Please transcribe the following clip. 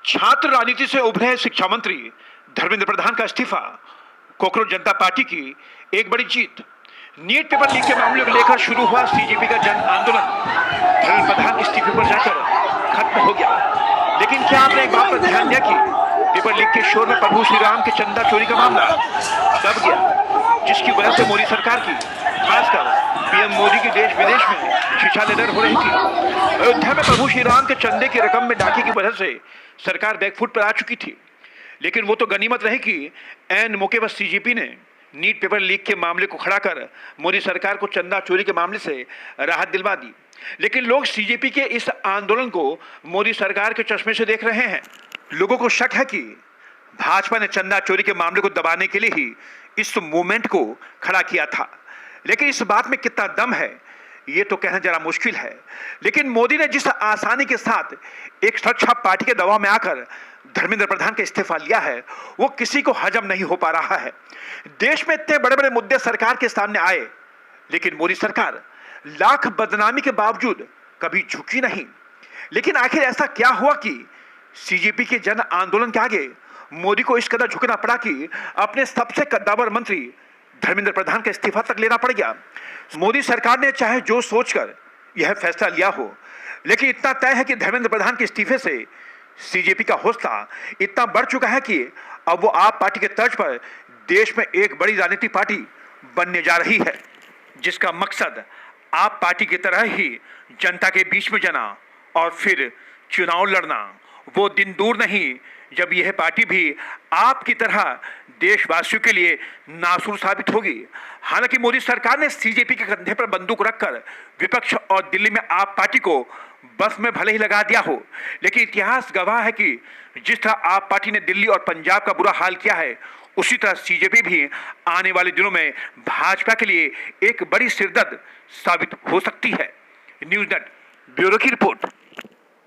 छात्र राजनीति से उभरे शिक्षा मंत्री धर्मेंद्र प्रधान का इस्तीफा, कॉकरोच जनता पार्टी की एक बड़ी जीत। नीट पेपर लीक के मामले को लेकर शुरू हुआ सीजेपी का जन आंदोलन धर्मेंद्र प्रधान इस्तीफे पर जाकर खत्म हो गया। लेकिन क्या आपने एक बात पर ध्यान दिया कि पेपर लीक के शोर में प्रभु श्री राम के चंदा चोरी का मामला दब गया, जिसकी वजह से मोदी सरकार की, खासकर पीएम मोदी की देश विदेश में शिक्षा लेदर हो रही थी। अयोध्या में प्रभु श्री राम के चंदे की रकम में डाके की वजह से सरकार बैकफुट पर आ चुकी थी। लेकिन वो तो गनीमत रही कि ऐन मौके पर सीजेपी ने नीट पेपर लीक के मामले को खड़ा कर मोदी सरकार को चंदा चोरी के मामले से राहत दिलवा दी। लेकिन लोग सीजेपी के इस आंदोलन को मोदी सरकार के चश्मे से देख रहे हैं। लोगों को शक है कि भाजपा ने चंदा चोरी के मामले को दबाने के लिए ही इस मूवमेंट को खड़ा किया था। लेकिन इस बात में कितना दम है ये तो कहना जरा मुश्किल है। लेकिन मोदी ने जिस आसानी के साथ एक सुरक्षा पार्टी के दबाव में आकर धर्मेंद्र प्रधान का इस्तीफा लिया है, वो किसी को हजम नहीं हो पा रहा है। देश में इतने बड़े बड़े मुद्दे सरकार के सामने आए, लेकिन मोदी सरकार लाख बदनामी के बावजूद कभी झुकी नहीं। लेकिन आखिर ऐसा क्या हुआ कि सीजेपी के जन आंदोलन के आगे मोदी को इस कदर झुकना पड़ा कि अपने सबसे कद्दावर मंत्री धर्मेंद्र प्रधान का इस्तीफा तक लेना पड़ गया। मोदी सरकार ने चाहे जो सोचकर यह फैसला लिया हो, लेकिन इतना तय है कि धर्मेंद्र प्रधान के इस्तीफे से सीजेपी का हौसला इतना बढ़ चुका है कि अब वो आप पार्टी के तर्ज पर देश में एक बड़ी राजनीतिक पार्टी बनने जा रही है, जिसका मकसद आप पार्टी की तरह ही जनता के बीच में जाना और फिर चुनाव लड़ना। वो दिन दूर नहीं जब यह पार्टी भी आपकी तरह देशवासियों के लिए नासूर साबित होगी। हालांकि मोदी सरकार ने सीजेपी के कंधे पर बंदूक रखकर विपक्ष और दिल्ली में आप पार्टी को बस में भले ही लगा दिया हो, लेकिन इतिहास गवाह है कि जिस तरह आप पार्टी ने दिल्ली और पंजाब का बुरा हाल किया है, उसी तरह सीजेपी भी आने वाले दिनों में भाजपा के लिए एक बड़ी सिरदर्द साबित हो सकती है। न्यूज़ नेट ब्यूरो की रिपोर्ट।